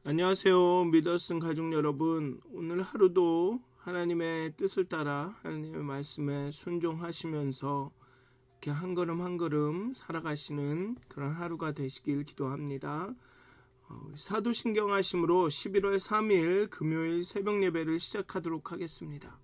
안녕하세요. 믿었은 가족 여러분, 오늘 하루도 하나님의 뜻을 따라 하나님의 말씀에 순종하시면서 이렇게 한 걸음 한 걸음 살아가시는 그런 하루가 되시길 기도합니다. 사도신경하심으로 11월 3일 금요일 새벽 예배를 시작하도록 하겠습니다.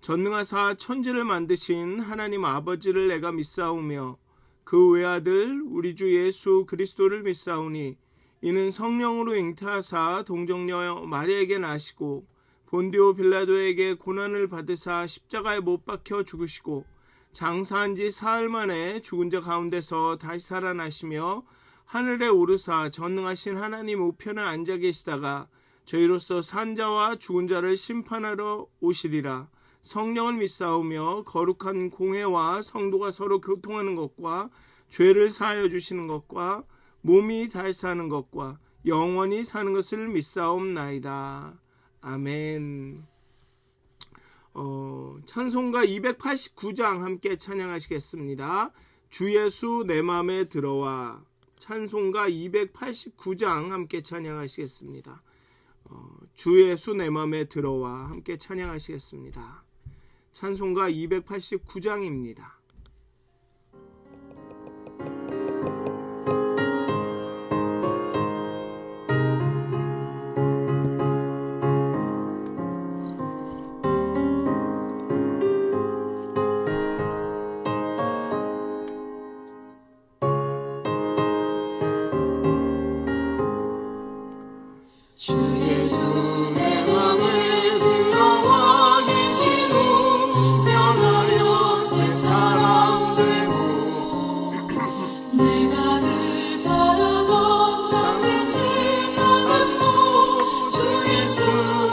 전능하사 천지를 만드신 하나님 아버지를 내가 믿사오며 그 외아들 우리 주 예수 그리스도를 믿사오니 이는 성령으로 잉태하사 동정녀 마리아에게 나시고 본디오 빌라도에게 고난을 받으사 십자가에 못 박혀 죽으시고 장사한 지 사흘 만에 죽은 자 가운데서 다시 살아나시며 하늘에 오르사 전능하신 하나님 우편에 앉아 계시다가 저희로서 산 자와 죽은 자를 심판하러 오시리라. 성령을 믿사오며 거룩한 공회와 성도가 서로 교통하는 것과 죄를 사하여 주시는 것과 몸이 다시 사는 것과 영원히 사는 것을 믿사옵나이다. 아멘. 찬송가 289장 함께 찬양하시겠습니다. 주 예수 내 맘에 들어와. 찬송가 289장 함께 찬양하시겠습니다. 주 예수 내 맘에 들어와 함께 찬양하시겠습니다. 찬송가 289장입니다. 주 예수 내 맘에 들어와 계신 후 변하여 새 사람 되고 내가 늘 바라던 참된 제자는 너 주 예수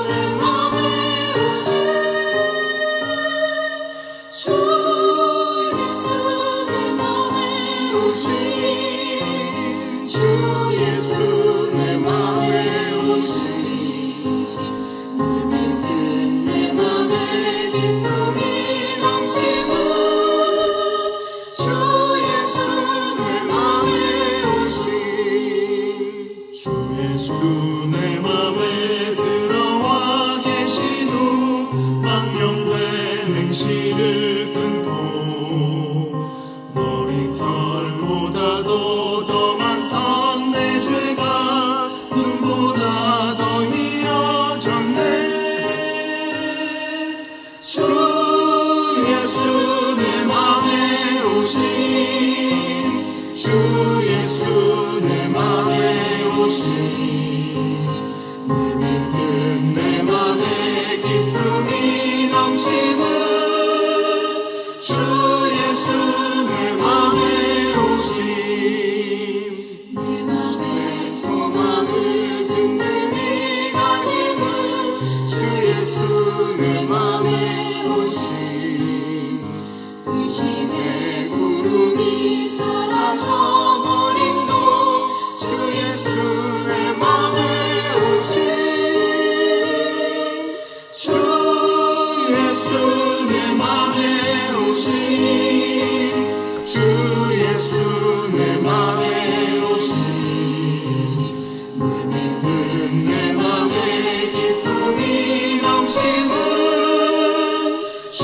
내 맘에 오신 주 예수 내 맘에 오신 주 예수 내 맘에 물밀듯 내 맘에 기쁨이 넘치고 주 예수 내 맘에 오신 주 예수 내 맘에 들어와 계신 후 망령된 행실을 끊고 머리털보다도 더 많던 내 죄가 눈보다 더 주 예수 내 맘에 오신 주 예수 내 맘에 오신 물밀듯 내 맘에 기쁨이 넘치고 주 예수 내 맘에 오신 내 맘에 소망을 든든히 가지고 주 예수 내 맘에 의심의 구름이 사라져버림도 주 예수 내 맘에 오신 주 예수 내 맘에 오신 주 예수 내 맘에 오신 물밀듯 내 맘에 기쁨이 넘치고 주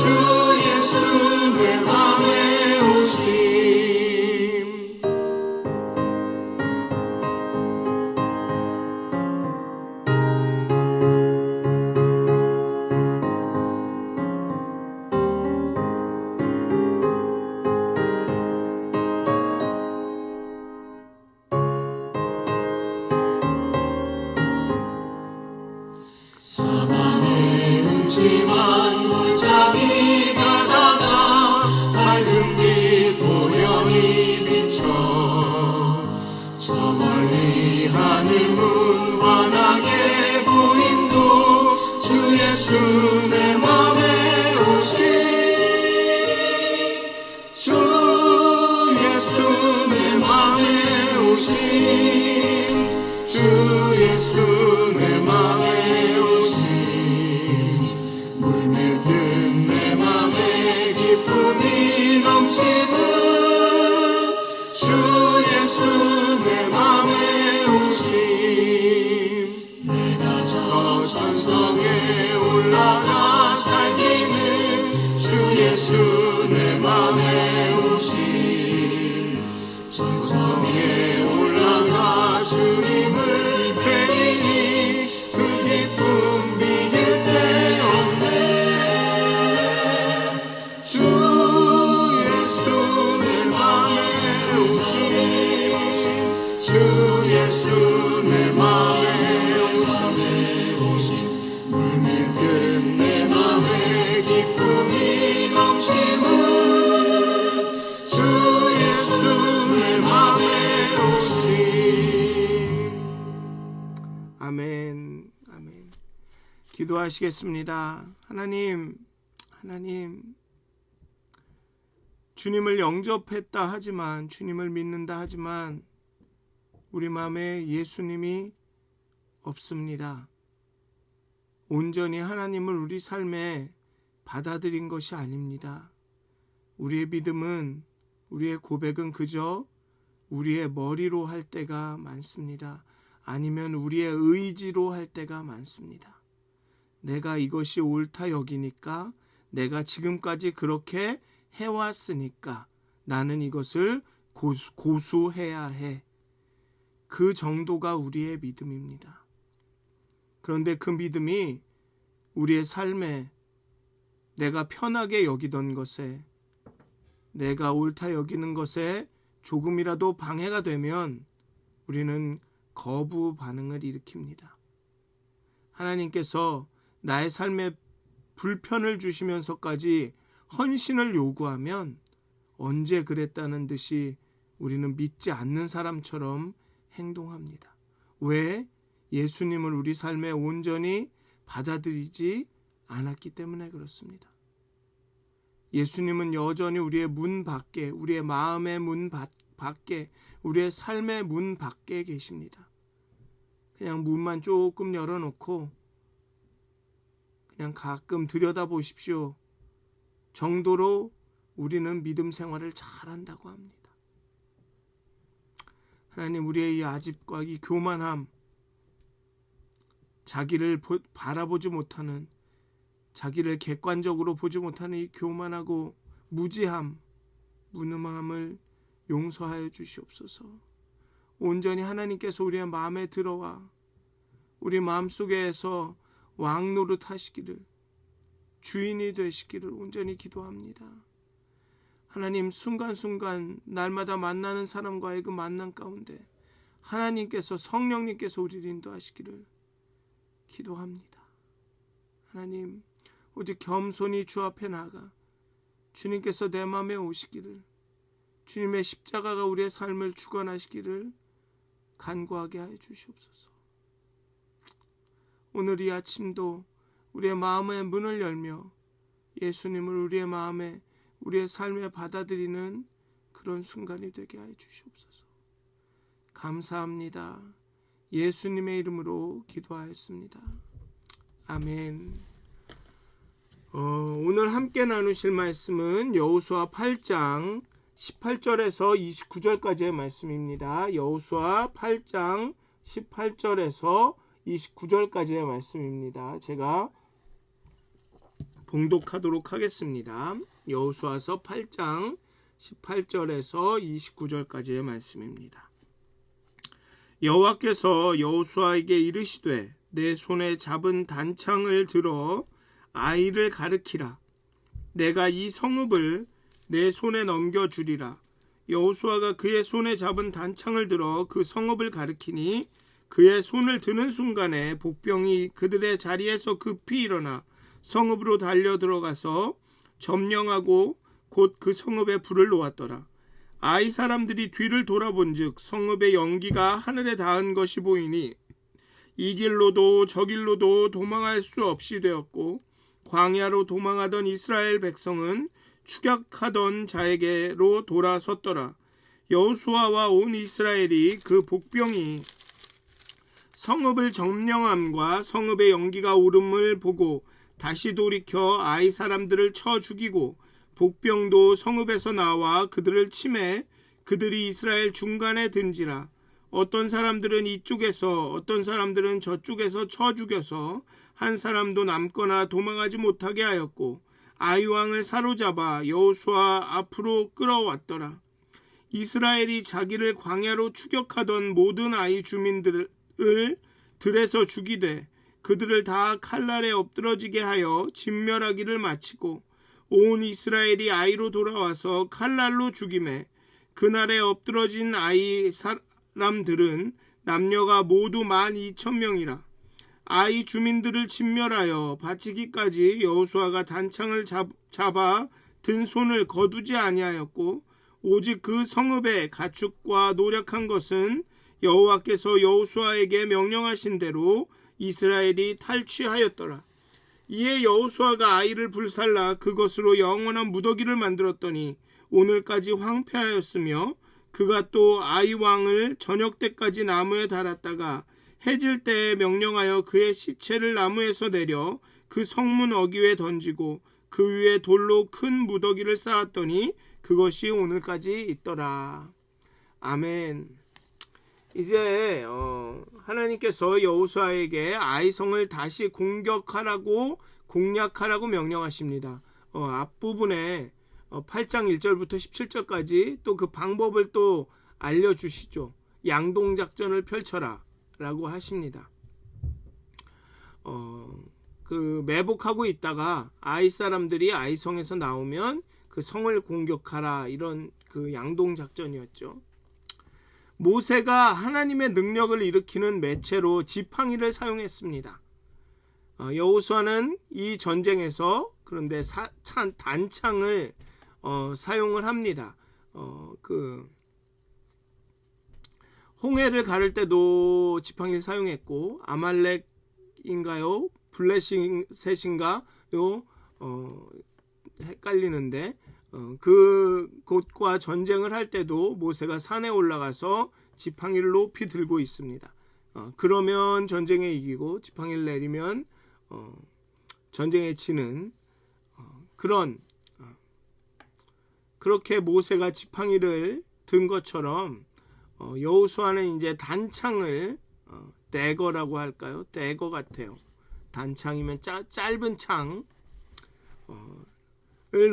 예수 내 맘에 오심 사망의 음침한 골짜기 가다가 밝은 빛 보령이 비쳐 저 멀리 하늘 문 환하게 보임도 주 예수 내 맘에 오신 주 예수 내 맘에 오신 주 예수 내 맘에 오신 물밀듯 내 맘에 기쁨이 넘치고 주 예수 내 맘에 오신 성에 올라가 주님을 뵈니 그 기쁨 비길 데 없네. 주 예수 내 맘에 오신 주 예수 내 맘에 오신 물밀 듯 내 맘에 기쁨이 넘치는 주 예수 내 맘에 오신. 아멘. 아멘. 기도하시겠습니다. 하나님, 주님을 영접했다 하지만, 주님을 믿는다 하지만 우리 마음에 예수님이 없습니다. 온전히 하나님을 우리 삶에 받아들인 것이 아닙니다. 우리의 믿음은, 우리의 고백은 그저 우리의 머리로 할 때가 많습니다. 아니면 우리의 의지로 할 때가 많습니다. 내가 이것이 옳다 여기니까, 내가 지금까지 그렇게 해왔으니까 나는 이것을 고수해야 해. 그 정도가 우리의 믿음입니다. 그런데 그 믿음이 우리의 삶에 내가 편하게 여기던 것에, 내가 옳다 여기는 것에 조금이라도 방해가 되면 우리는 거부 반응을 일으킵니다. 하나님께서 나의 삶에 불편을 주시면서까지 헌신을 요구하면 언제 그랬다는 듯이 우리는 믿지 않는 사람처럼 행동합니다. 왜? 예수님을 우리 삶에 온전히 받아들이지 않았기 때문에 그렇습니다. 예수님은 여전히 우리의 문 밖에, 우리의 마음의 문 밖에, 우리의 삶의 문 밖에 계십니다. 그냥 문만 조금 열어놓고 그냥 가끔 들여다보십시오 정도로 우리는 믿음 생활을 잘한다고 합니다. 하나님, 우리의 이 아집과 이 교만함, 자기를 바라보지 못하는, 자기를 객관적으로 보지 못하는 이 교만하고 무지함, 무능함을 용서하여 주시옵소서. 온전히 하나님께서 우리의 마음에 들어와 우리 마음속에서 왕노릇 하시기를, 주인이 되시기를 온전히 기도합니다. 하나님, 순간순간 날마다 만나는 사람과의 그 만남 가운데 하나님께서, 성령님께서 우리를 인도하시기를 기도합니다. 하나님, 오직 겸손히 주 앞에 나가 주님께서 내 마음에 오시기를, 주님의 십자가가 우리의 삶을 주관하시기를 간구하게 하여 주시옵소서. 오늘 이 아침도 우리의 마음의 문을 열며 예수님을 우리의 마음에, 우리의 삶에 받아들이는 그런 순간이 되게 하여 주시옵소서. 감사합니다. 예수님의 이름으로 기도하였습니다. 아멘. 오늘 함께 나누실 말씀은 여호수아 8장 18절에서 29절까지의 말씀입니다. 여호수아 8장 18절에서 29절까지의 말씀입니다. 제가 봉독하도록 하겠습니다. 여호수아서 8장 18절에서 29절까지의 말씀입니다. 여호와께서 여호수아에게 이르시되 내 손에 잡은 단창을 들어 아이를 가르키라. 내가 이 성읍을 내 손에 넘겨주리라. 여호수아가 그의 손에 잡은 단창을 들어 그 성읍을 가르키니 그의 손을 드는 순간에 복병이 그들의 자리에서 급히 일어나 성읍으로 달려 들어가서 점령하고 곧 그 성읍에 불을 놓았더라. 아이 사람들이 뒤를 돌아본즉 성읍의 연기가 하늘에 닿은 것이 보이니 이 길로도 저 길로도 도망할 수 없이 되었고 광야로 도망하던 이스라엘 백성은 추격하던 자에게로 돌아섰더라. 여호수아와 온 이스라엘이 그 복병이 성읍을 점령함과 성읍의 연기가 오름을 보고 다시 돌이켜 아이 사람들을 쳐 죽이고 복병도 성읍에서 나와 그들을 치매 그들이 이스라엘 중간에 든지라. 어떤 사람들은 이쪽에서 어떤 사람들은 저쪽에서 쳐 죽여서 한 사람도 남거나 도망하지 못하게 하였고 아이 왕을 사로잡아 여호수아 앞으로 끌어왔더라. 이스라엘이 자기를 광야로 추격하던 모든 아이 주민들을 들에서 죽이되 그들을 다 칼날에 엎드러지게 하여 진멸하기를 마치고 온 이스라엘이 아이로 돌아와서 칼날로 죽임에 그날에 엎드러진 아이 사람들은 남녀가 모두 12,000명이라. 아이 주민들을 진멸하여 바치기까지 여호수아가 단창을 잡아 든 손을 거두지 아니하였고 오직 그 성읍의 가축과 노력한 것은 여호와께서 여호수아에게 명령하신 대로 이스라엘이 탈취하였더라. 이에 여호수아가 아이를 불살라 그것으로 영원한 무더기를 만들었더니 오늘까지 황폐하였으며 그가 또 아이 왕을 저녁 때까지 나무에 달았다가 해질 때에 명령하여 그의 시체를 나무에서 내려 그 성문 어귀에 던지고 그 위에 돌로 큰 무더기를 쌓았더니 그것이 오늘까지 있더라. 아멘. 이제 하나님께서 여호수아에게 아이성을 다시 공략하라고 명령하십니다. 앞부분에 8장 1절부터 17절까지 또 그 방법을 또 알려주시죠. 양동작전을 펼쳐라 라고 하십니다. 그 매복하고 있다가 아이 사람들이 아이성에서 나오면 그 성을 공격하라, 이런 그 양동작전이었죠. 모세가 하나님의 능력을 일으키는 매체로 지팡이를 사용했습니다. 여호수아는 이 전쟁에서 그런데 단창을 사용을 합니다. 그 홍해를 가를 때도 지팡이를 사용했고 아말렉인가요? 블레셋인가요? 헷갈리는데 그곳과 전쟁을 할 때도 모세가 산에 올라가서 지팡이를 높이 들고 있습니다. 그러면 전쟁에 이기고 지팡이를 내리면 전쟁에 지는 그렇게 모세가 지팡이를 든 것처럼 여호수아는 이제 단창을 대거라고 할까요? 대거 같아요. 단창이면 짧은 창을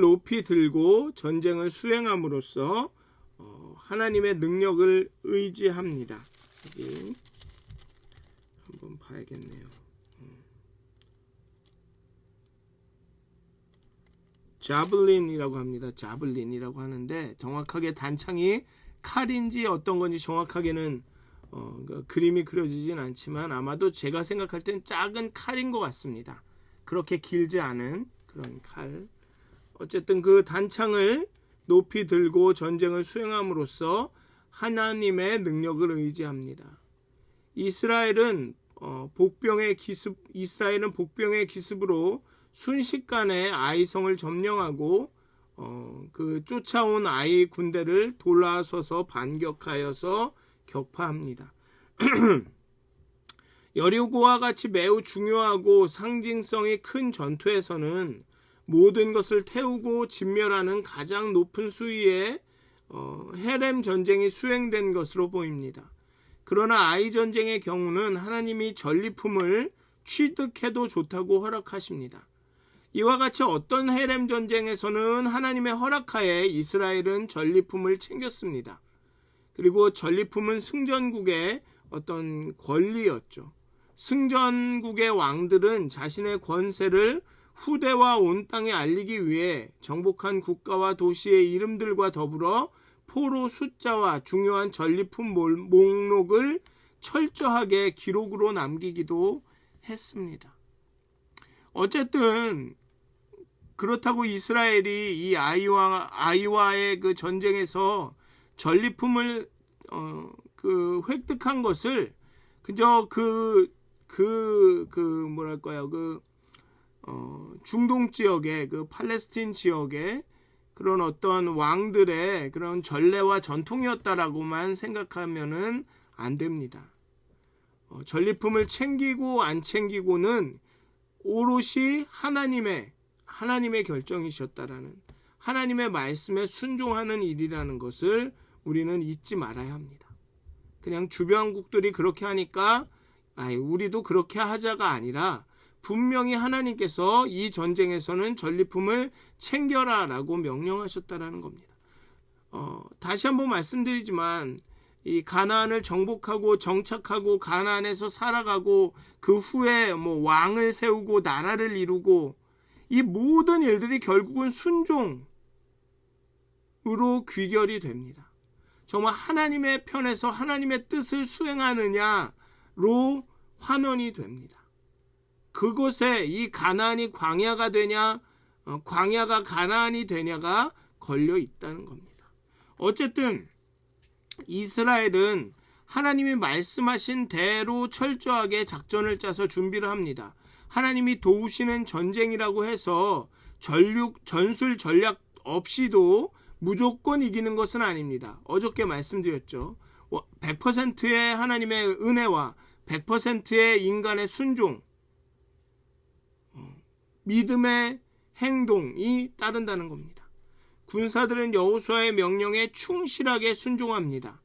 높이 들고 전쟁을 수행함으로써 하나님의 능력을 의지합니다. 여기 한번 봐야겠네요. 자블린이라고 합니다. 자블린이라고 하는데 정확하게 단창이 칼인지 어떤 건지 정확하게는 그림이 그려지진 않지만 아마도 제가 생각할 땐 작은 칼인 것 같습니다. 그렇게 길지 않은 그런 칼. 어쨌든 그 단창을 높이 들고 전쟁을 수행함으로써 하나님의 능력을 의지합니다. 이스라엘은 복병의 기습으로 순식간에 아이성을 점령하고 그 쫓아온 아이 군대를 돌아서서 반격하여서 격파합니다. 여리고와 같이 매우 중요하고 상징성이 큰 전투에서는 모든 것을 태우고 진멸하는 가장 높은 수위의 헤렘 전쟁이 수행된 것으로 보입니다. 그러나 아이 전쟁의 경우는 하나님이 전리품을 취득해도 좋다고 허락하십니다. 이와 같이 어떤 헤렘 전쟁에서는 하나님의 허락하에 이스라엘은 전리품을 챙겼습니다. 그리고 전리품은 승전국의 어떤 권리였죠. 승전국의 왕들은 자신의 권세를 후대와 온 땅에 알리기 위해 정복한 국가와 도시의 이름들과 더불어 포로 숫자와 중요한 전리품 목록을 철저하게 기록으로 남기기도 했습니다. 어쨌든 그렇다고 이스라엘이 이 아이와의 그 전쟁에서 전리품을 획득한 것을 그저 중동 지역의 그 팔레스틴 지역의 그런 어떤 왕들의 그런 전례와 전통이었다라고만 생각하면은 안 됩니다. 전리품을 챙기고 안 챙기고는 오롯이 하나님의 결정이셨다라는, 하나님의 말씀에 순종하는 일이라는 것을 우리는 잊지 말아야 합니다. 그냥 주변국들이 그렇게 하니까 우리도 그렇게 하자가 아니라 분명히 하나님께서 이 전쟁에서는 전리품을 챙겨라라고 명령하셨다라는 겁니다. 다시 한번 말씀드리지만 이 가나안을 정복하고 정착하고 가나안에서 살아가고 그 후에 뭐 왕을 세우고 나라를 이루고 이 모든 일들이 결국은 순종으로 귀결이 됩니다. 정말 하나님의 편에서 하나님의 뜻을 수행하느냐로 환원이 됩니다. 그곳에 이 가나안이 광야가 되냐 광야가 가나안이 되냐가 걸려 있다는 겁니다. 어쨌든 이스라엘은 하나님이 말씀하신 대로 철저하게 작전을 짜서 준비를 합니다. 하나님이 도우시는 전쟁이라고 해서 전술 전략 없이도 무조건 이기는 것은 아닙니다. 어저께 말씀드렸죠. 100%의 하나님의 은혜와 100%의 인간의 순종, 믿음의 행동이 따른다는 겁니다. 군사들은 여호수아의 명령에 충실하게 순종합니다.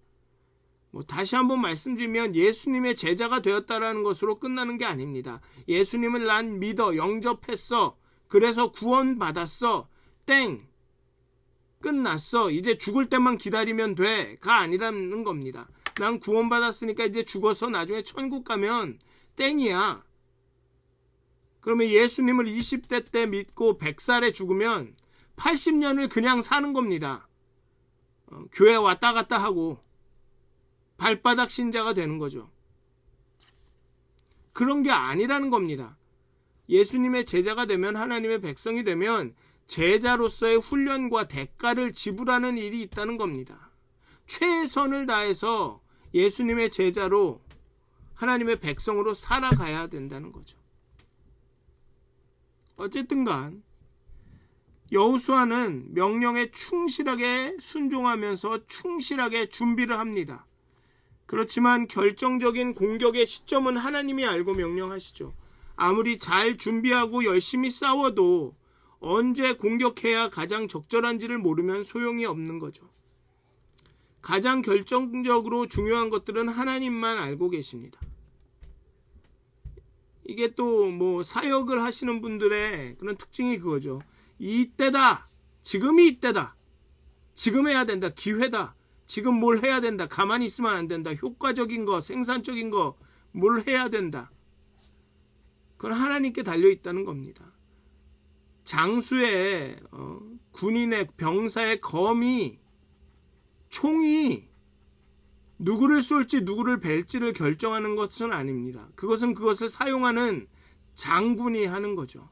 다시 한번 말씀드리면 예수님의 제자가 되었다라는 것으로 끝나는 게 아닙니다. 예수님을 난 믿어 영접했어. 그래서 구원받았어. 땡. 끝났어. 이제 죽을 때만 기다리면 돼가 아니라는 겁니다. 난 구원받았으니까 이제 죽어서 나중에 천국 가면 땡이야. 그러면 예수님을 20대 때 믿고 100살에 죽으면 80년을 그냥 사는 겁니다. 교회 왔다 갔다 하고 발바닥 신자가 되는 거죠. 그런 게 아니라는 겁니다. 예수님의 제자가 되면 하나님의 백성이 되면 제자로서의 훈련과 대가를 지불하는 일이 있다는 겁니다. 최선을 다해서 예수님의 제자로 하나님의 백성으로 살아가야 된다는 거죠. 어쨌든 간 여호수아는 명령에 충실하게 순종하면서 충실하게 준비를 합니다. 그렇지만 결정적인 공격의 시점은 하나님이 알고 명령하시죠. 아무리 잘 준비하고 열심히 싸워도 언제 공격해야 가장 적절한지를 모르면 소용이 없는 거죠. 가장 결정적으로 중요한 것들은 하나님만 알고 계십니다. 이게 또 뭐 사역을 하시는 분들의 그런 특징이 그거죠. 이때다. 지금이 이때다. 지금 해야 된다. 기회다. 지금 뭘 해야 된다. 가만히 있으면 안 된다. 효과적인 거, 생산적인 거, 뭘 해야 된다. 그건 하나님께 달려있다는 겁니다. 장수의 군인의 병사의 검이 총이 누구를 쏠지 누구를 벨지를 결정하는 것은 아닙니다. 그것을 사용하는 장군이 하는 거죠.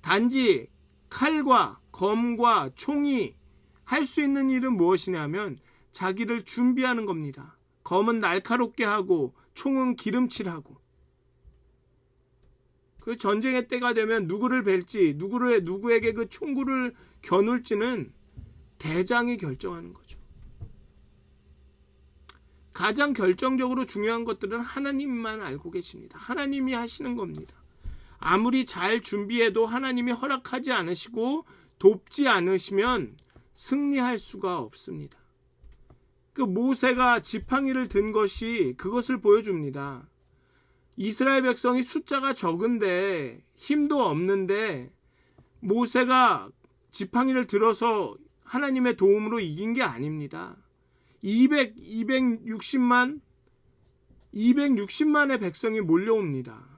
단지 칼과 검과 총이 할 수 있는 일은 무엇이냐면 자기를 준비하는 겁니다. 검은 날카롭게 하고 총은 기름칠하고. 그 전쟁의 때가 되면 누구를 벨지 누구에게 그 총구를 겨눌지는 대장이 결정하는 거죠. 가장 결정적으로 중요한 것들은 하나님만 알고 계십니다. 하나님이 하시는 겁니다. 아무리 잘 준비해도 하나님이 허락하지 않으시고 돕지 않으시면 승리할 수가 없습니다. 그 모세가 지팡이를 든 것이 그것을 보여줍니다. 이스라엘 백성이 숫자가 적은데 힘도 없는데 모세가 지팡이를 들어서 하나님의 도움으로 이긴 게 아닙니다. 260만의 백성이 몰려옵니다.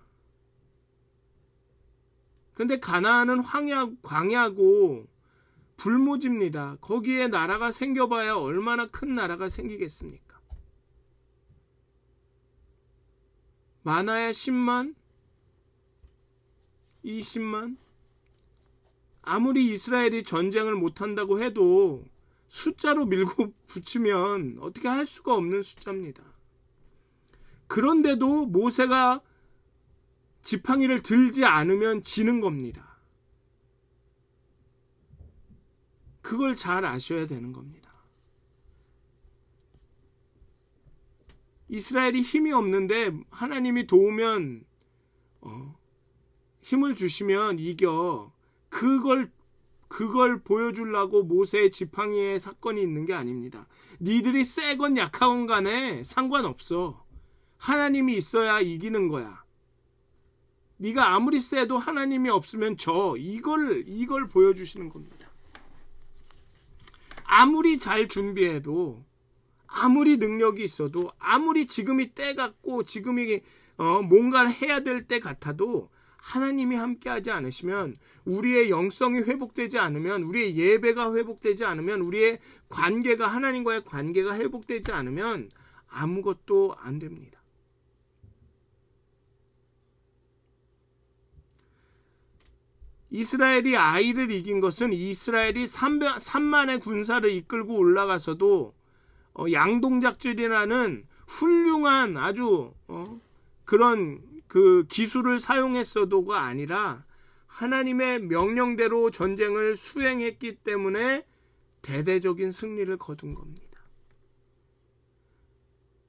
근데 가나안은 광야고 불모지입니다. 거기에 나라가 생겨봐야 얼마나 큰 나라가 생기겠습니까? 많아야 10만? 20만? 아무리 이스라엘이 전쟁을 못한다고 해도 숫자로 밀고 붙이면 어떻게 할 수가 없는 숫자입니다. 그런데도 모세가 지팡이를 들지 않으면 지는 겁니다. 그걸 잘 아셔야 되는 겁니다. 이스라엘이 힘이 없는데 하나님이 도우면 힘을 주시면 이겨. 그걸 보여주려고 모세의 지팡이에 사건이 있는 게 아닙니다. 니들이 세건 약하건 간에 상관없어. 하나님이 있어야 이기는 거야. 네가 아무리 세도 하나님이 없으면 져. 이걸 보여주시는 겁니다. 아무리 잘 준비해도, 아무리 능력이 있어도, 아무리 지금이 때 같고 지금이 뭔가를 해야 될 때 같아도 하나님이 함께하지 않으시면, 우리의 영성이 회복되지 않으면, 우리의 예배가 회복되지 않으면, 우리의 관계가, 하나님과의 관계가 회복되지 않으면 아무것도 안 됩니다. 이스라엘이 아이를 이긴 것은 이스라엘이 3만의 군사를 이끌고 올라가서도 양동작전이라는 훌륭한 아주 그런 그 기술을 사용했어도가 아니라 하나님의 명령대로 전쟁을 수행했기 때문에 대대적인 승리를 거둔 겁니다.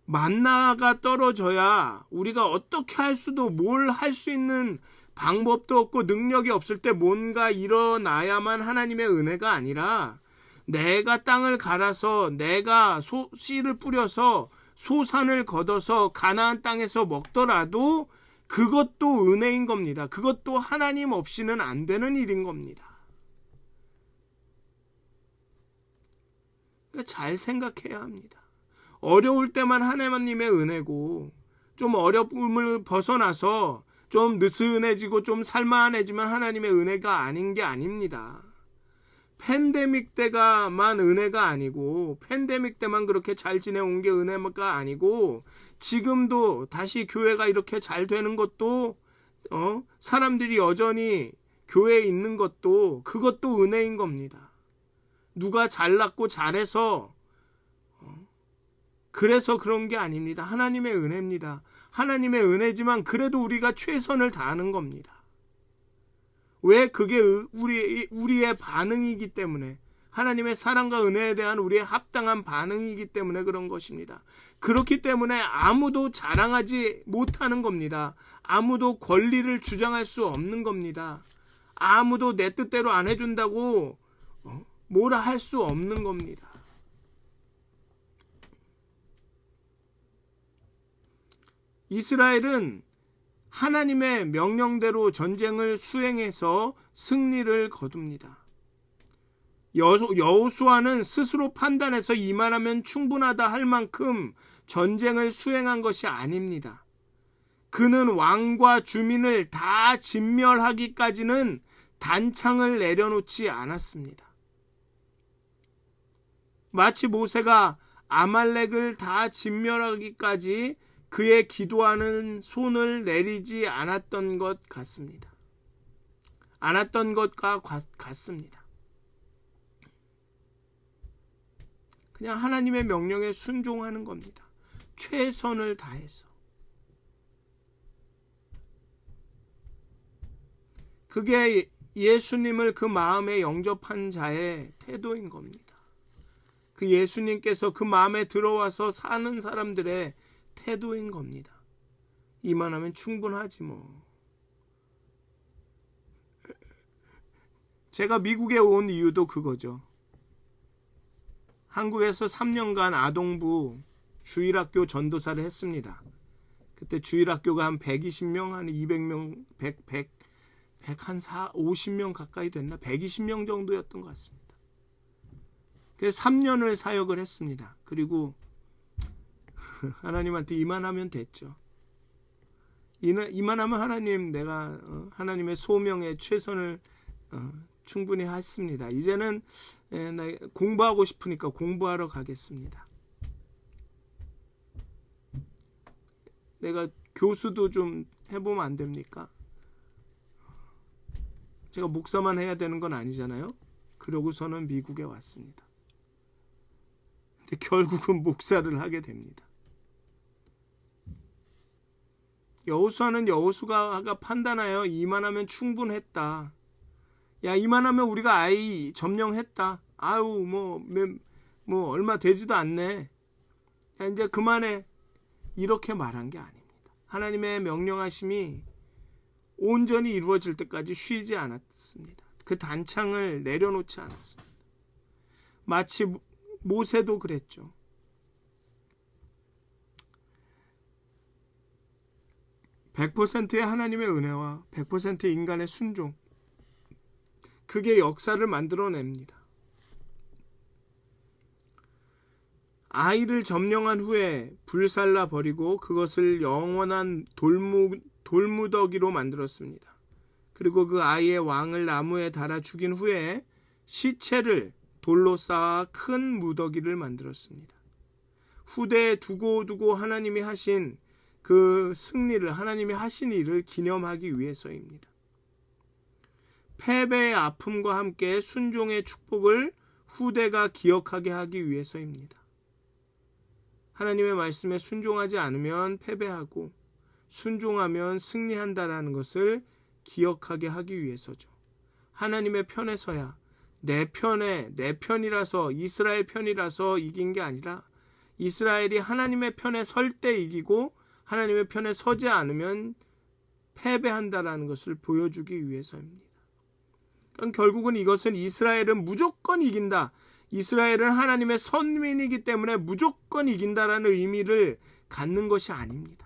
만나가 떨어져야 우리가 어떻게 할 수도, 뭘 할 수 있는 방법도 없고 능력이 없을 때 뭔가 일어나야만 하나님의 은혜가 아니라, 내가 땅을 갈아서, 내가 씨를 뿌려서 소산을 걷어서 가나안 땅에서 먹더라도 그것도 은혜인 겁니다. 그것도 하나님 없이는 안 되는 일인 겁니다. 그러니까 잘 생각해야 합니다. 어려울 때만 하나님의 은혜고, 좀 어려움을 벗어나서 좀 느슨해지고 좀 살만해지면 하나님의 은혜가 아닌 게 아닙니다. 팬데믹 때가만 은혜가 아니고, 팬데믹 때만 그렇게 잘 지내온 게 은혜가 아니고, 지금도 다시 교회가 이렇게 잘 되는 것도, 사람들이 여전히 교회에 있는 것도, 그것도 은혜인 겁니다. 누가 잘났고 잘해서 그래서 그런 게 아닙니다. 하나님의 은혜입니다. 하나님의 은혜지만 그래도 우리가 최선을 다하는 겁니다. 왜? 그게 우리의 반응이기 때문에, 하나님의 사랑과 은혜에 대한 우리의 합당한 반응이기 때문에 그런 것입니다. 그렇기 때문에 아무도 자랑하지 못하는 겁니다. 아무도 권리를 주장할 수 없는 겁니다. 아무도 내 뜻대로 안 해준다고 뭐라 할 수 없는 겁니다. 이스라엘은 하나님의 명령대로 전쟁을 수행해서 승리를 거둡니다. 여호수아는 스스로 판단해서 이만하면 충분하다 할 만큼 전쟁을 수행한 것이 아닙니다. 그는 왕과 주민을 다 진멸하기까지는 단창을 내려놓지 않았습니다. 마치 모세가 아말렉을 다 진멸하기까지 그의 기도하는 손을 내리지 않았던 것 같습니다. 않았던 것과 같습니다. 그냥 하나님의 명령에 순종하는 겁니다. 최선을 다해서. 그게 예수님을 그 마음에 영접한 자의 태도인 겁니다. 그 예수님께서 그 마음에 들어와서 사는 사람들의 태도인 겁니다. 이만하면 충분하지 뭐. 제가 미국에 온 이유도 그거죠. 한국에서 3년간 아동부 주일학교 전도사를 했습니다. 그때 주일학교가 한 120명, 한 200명, 50명 가까이 됐나? 120명 정도였던 것 같습니다. 그래서 3년을 사역을 했습니다. 그리고 하나님한테 이만하면 됐죠. 이만하면 하나님, 내가 하나님의 소명에 최선을 충분히 했습니다. 이제는 나 공부하고 싶으니까 공부하러 가겠습니다. 내가 교수도 좀 해보면 안 됩니까? 제가 목사만 해야 되는 건 아니잖아요. 그러고서는 미국에 왔습니다. 근데 결국은 목사를 하게 됩니다. 여호수아는 여호수아가 판단하여 이만하면 충분했다. 야, 이만하면 우리가 아이 점령했다. 아유, 뭐 얼마 되지도 않네. 야, 이제 그만해. 이렇게 말한 게 아닙니다. 하나님의 명령하심이 온전히 이루어질 때까지 쉬지 않았습니다. 그 단창을 내려놓지 않았습니다. 마치 모세도 그랬죠. (100%의) 하나님의 은혜와 (100%의) 인간의 순종, 그게 역사를 만들어냅니다. 아이를 점령한 후에 불살라 버리고 그것을 영원한 돌무더기로 만들었습니다. 그리고 그 아이의 왕을 나무에 달아 죽인 후에 시체를 돌로 쌓아 큰 무더기를 만들었습니다. 후대에 두고 하나님이 하신 그 승리를, 하나님이 하신 일을 기념하기 위해서입니다. 패배의 아픔과 함께 순종의 축복을 후대가 기억하게 하기 위해서입니다. 하나님의 말씀에 순종하지 않으면 패배하고 순종하면 승리한다라는 것을 기억하게 하기 위해서죠. 하나님의 편에 서야 내 편이라서, 이스라엘 편이라서 이긴 게 아니라 이스라엘이 하나님의 편에 설 때 이기고 하나님의 편에 서지 않으면 패배한다라는 것을 보여주기 위해서입니다. 그러니까 결국은 이것은 이스라엘은 무조건 이긴다, 이스라엘은 하나님의 선민이기 때문에 무조건 이긴다라는 의미를 갖는 것이 아닙니다.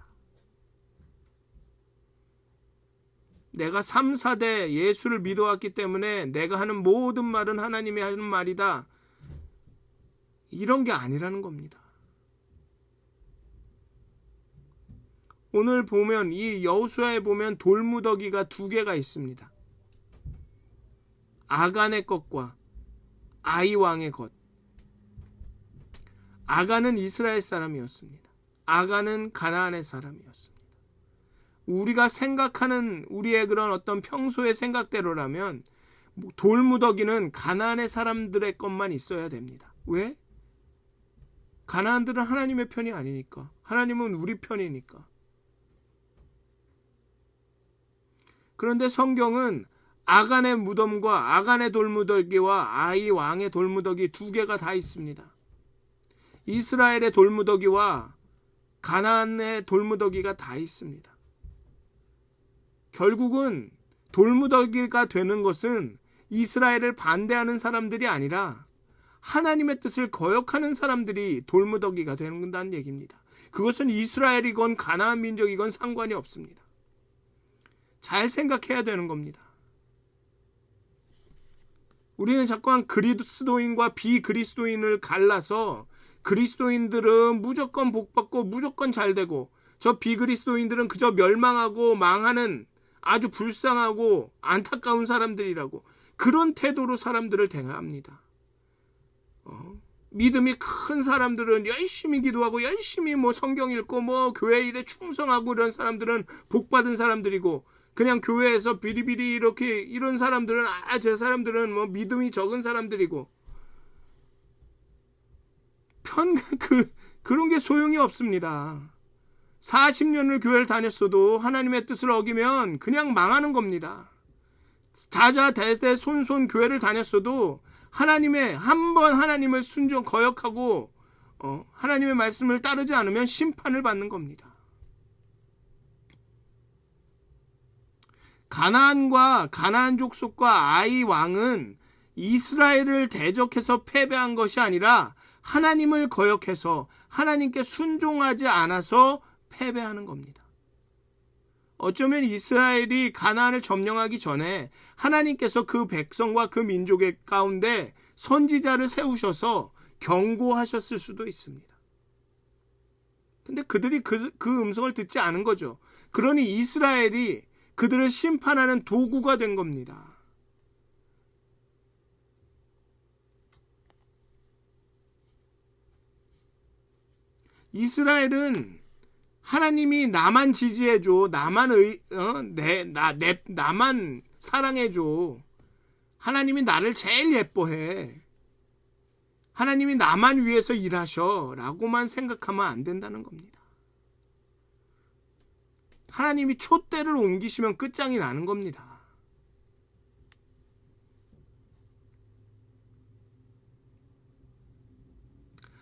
내가 3, 4대 예수를 믿어왔기 때문에 내가 하는 모든 말은 하나님이 하는 말이다, 이런 게 아니라는 겁니다. 오늘 보면 이 여호수아에 보면 돌무더기가 2개가 있습니다. 아간의 것과 아이 왕의 것. 아간은 이스라엘 사람이었습니다. 아간은 가나안의 사람이었습니다. 우리가 생각하는 우리의 그런 어떤 평소의 생각대로라면 돌무더기는 가나안의 사람들의 것만 있어야 됩니다. 왜? 가나안들은 하나님의 편이 아니니까. 하나님은 우리 편이니까. 그런데 성경은 아간의 무덤과 아간의 돌무더기와 아이 왕의 돌무더기 2개가 다 있습니다. 이스라엘의 돌무더기와 가나안의 돌무더기가 다 있습니다. 결국은 돌무더기가 되는 것은 이스라엘을 반대하는 사람들이 아니라 하나님의 뜻을 거역하는 사람들이 돌무더기가 된다는 얘기입니다. 그것은 이스라엘이건 가나안 민족이건 상관이 없습니다. 잘 생각해야 되는 겁니다. 우리는 자꾸만 그리스도인과 비그리스도인을 갈라서 그리스도인들은 무조건 복받고 무조건 잘되고 저 비그리스도인들은 그저 멸망하고 망하는 아주 불쌍하고 안타까운 사람들이라고, 그런 태도로 사람들을 대합니다. 믿음이 큰 사람들은 열심히 기도하고 열심히 성경 읽고 교회 일에 충성하고 이런 사람들은 복받은 사람들이고, 그냥 교회에서 비리비리 이렇게 이런 사람들은 제 사람들은 믿음이 적은 사람들이고, 그런 게 소용이 없습니다. 40년을 교회를 다녔어도 하나님의 뜻을 어기면 그냥 망하는 겁니다. 자자대대 손손 교회를 다녔어도 한번 하나님을 거역하고 하나님의 말씀을 따르지 않으면 심판을 받는 겁니다. 가나안 족속과 아이 왕은 이스라엘을 대적해서 패배한 것이 아니라 하나님을 거역해서 하나님께 순종하지 않아서 패배하는 겁니다. 어쩌면 이스라엘이 가나안을 점령하기 전에 하나님께서 그 백성과 그 민족의 가운데 선지자를 세우셔서 경고하셨을 수도 있습니다. 근데 그들이 그 음성을 듣지 않은 거죠. 그러니 이스라엘이 그들을 심판하는 도구가 된 겁니다. 이스라엘은 하나님이 나만 지지해줘, 나만 사랑해줘, 하나님이 나를 제일 예뻐해, 하나님이 나만 위해서 일하셔 라고만 생각하면 안 된다는 겁니다. 하나님이 촛대를 옮기시면 끝장이 나는 겁니다.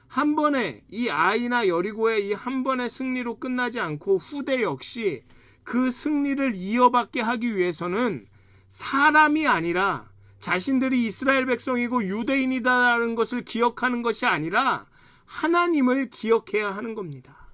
한 번에 이 아이나 여리고의 이 한 번의 승리로 끝나지 않고 후대 역시 그 승리를 이어받게 하기 위해서는 사람이 아니라 자신들이 이스라엘 백성이고 유대인이다라는 것을 기억하는 것이 아니라 하나님을 기억해야 하는 겁니다.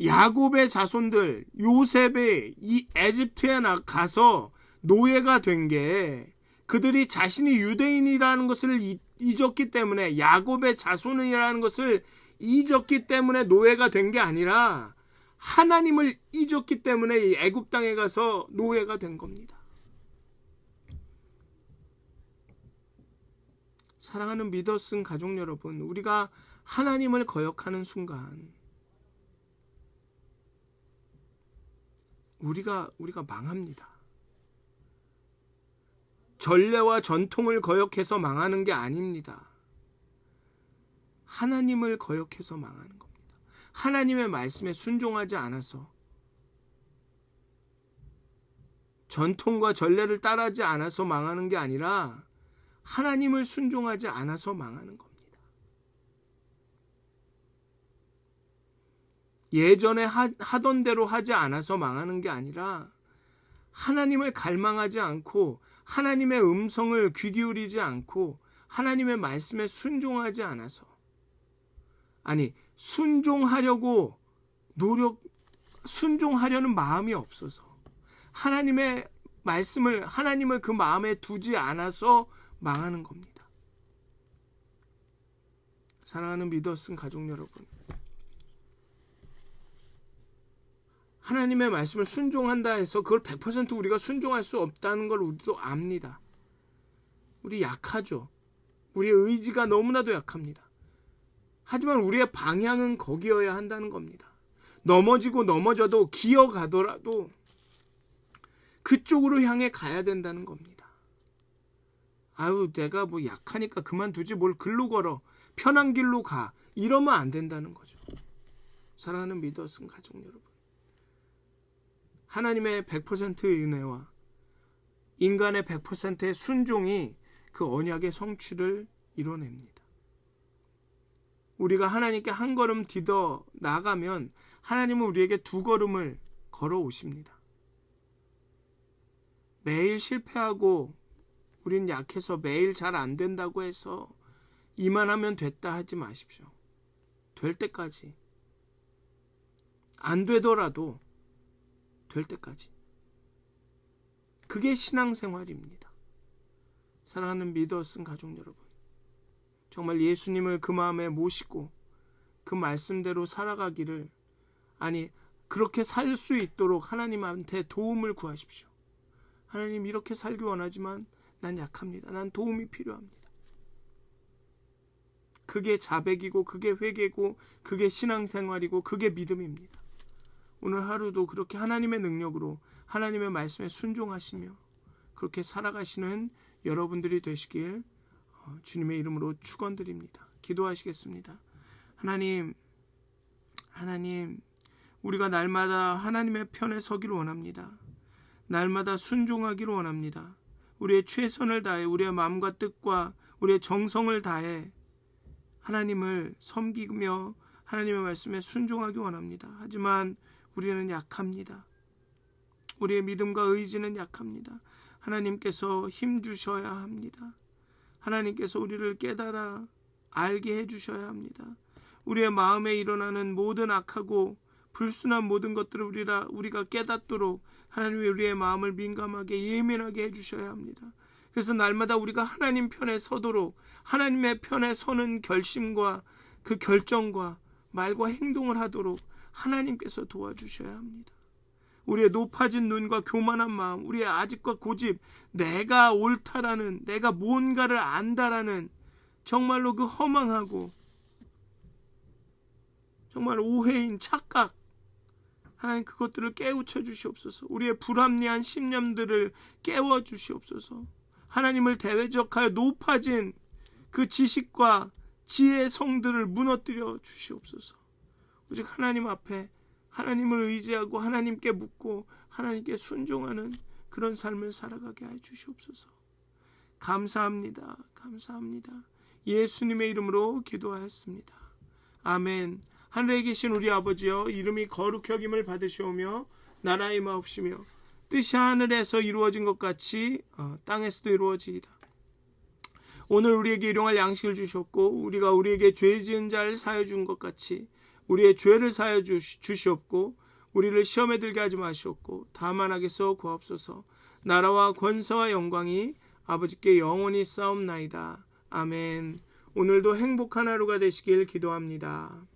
야곱의 자손들 요셉이 이 에집트에 가서 노예가 된 게 그들이 자신이 유대인이라는 것을 잊었기 때문에, 야곱의 자손이라는 것을 잊었기 때문에 노예가 된 게 아니라 하나님을 잊었기 때문에 이 애굽 땅에 가서 노예가 된 겁니다. 사랑하는 믿어쓴 가족 여러분, 우리가 하나님을 거역하는 순간 우리가 망합니다. 전례와 전통을 거역해서 망하는 게 아닙니다. 하나님을 거역해서 망하는 겁니다. 하나님의 말씀에 순종하지 않아서, 전통과 전례를 따르지 않아서 망하는 게 아니라 하나님을 순종하지 않아서 망하는 겁니다. 예전에 하던 대로 하지 않아서 망하는 게 아니라 하나님을 갈망하지 않고 하나님의 음성을 귀 기울이지 않고 하나님의 말씀에 순종하지 않아서, 아니 순종하려고 순종하려는 마음이 없어서, 하나님의 말씀을, 하나님을 그 마음에 두지 않아서 망하는 겁니다. 사랑하는 믿어쓴 가족 여러분, 하나님의 말씀을 순종한다 해서 그걸 100% 우리가 순종할 수 없다는 걸 우리도 압니다. 우리 약하죠. 우리의 의지가 너무나도 약합니다. 하지만 우리의 방향은 거기여야 한다는 겁니다. 넘어지고 넘어져도 기어가더라도 그쪽으로 향해 가야 된다는 겁니다. 아유, 내가 뭐 약하니까 그만두지, 뭘 글로 걸어, 편한 길로 가, 이러면 안 된다는 거죠. 사랑하는 믿어쓴 가족 여러분, 하나님의 100%의 은혜와 인간의 100%의 순종이 그 언약의 성취를 이뤄냅니다. 우리가 하나님께 한 걸음 디뎌 나가면 하나님은 우리에게 두 걸음을 걸어오십니다. 매일 실패하고 우린 약해서 매일 잘 안 된다고 해서 이만하면 됐다 하지 마십시오. 될 때까지, 안 되더라도 될 때까지. 그게 신앙생활입니다. 사랑하는 믿어쓴 가족 여러분, 정말 예수님을 그 마음에 모시고 그 말씀대로 살아가기를, 아니 그렇게 살 수 있도록 하나님한테 도움을 구하십시오. 하나님, 이렇게 살기 원하지만 난 약합니다. 난 도움이 필요합니다. 그게 자백이고 그게 회개고 그게 신앙생활이고 그게 믿음입니다. 오늘 하루도 그렇게 하나님의 능력으로 하나님의 말씀에 순종하시며 그렇게 살아가시는 여러분들이 되시길 주님의 이름으로 축원드립니다. 기도하시겠습니다. 하나님, 우리가 날마다 하나님의 편에 서기를 원합니다. 날마다 순종하기를 원합니다. 우리의 최선을 다해, 우리의 마음과 뜻과 우리의 정성을 다해 하나님을 섬기며 하나님의 말씀에 순종하기 원합니다. 하지만 우리는 약합니다. 우리의 믿음과 의지는 약합니다. 하나님께서 힘 주셔야 합니다. 하나님께서 우리를 깨달아 알게 해주셔야 합니다. 우리의 마음에 일어나는 모든 악하고 불순한 모든 것들을 우리가 깨닫도록 하나님이 우리의 마음을 민감하게 예민하게 해주셔야 합니다. 그래서 날마다 우리가 하나님 편에 서도록 하나님의 편에 서는 결심과 그 결정과 말과 행동을 하도록 하나님께서 도와주셔야 합니다. 우리의 높아진 눈과 교만한 마음, 우리의 아집과 고집, 내가 옳다라는, 내가 뭔가를 안다라는 정말로 그 허망하고 정말 오해인 착각, 하나님 그것들을 깨우쳐 주시옵소서. 우리의 불합리한 신념들을 깨워 주시옵소서. 하나님을 대적하여 높아진 그 지식과 지혜의 성들을 무너뜨려 주시옵소서. 오직 하나님 앞에 하나님을 의지하고 하나님께 묻고 하나님께 순종하는 그런 삶을 살아가게 해 주시옵소서. 감사합니다. 예수님의 이름으로 기도하였습니다. 아멘. 하늘에 계신 우리 아버지여, 이름이 거룩히 여김을 받으시오며 나라의 마옵시며 뜻이 하늘에서 이루어진 것 같이 땅에서도 이루어지이다. 오늘 우리에게 일용할 양식을 주셨고 우리가 우리에게 죄 지은 자를 사하여 준 것 같이 우리의 죄를 사하여 주시옵고 우리를 시험에 들게 하지 마시옵고 다만 악에서 구하옵소서. 나라와 권세와 영광이 아버지께 영원히 싸움나이다. 아멘. 오늘도 행복한 하루가 되시길 기도합니다.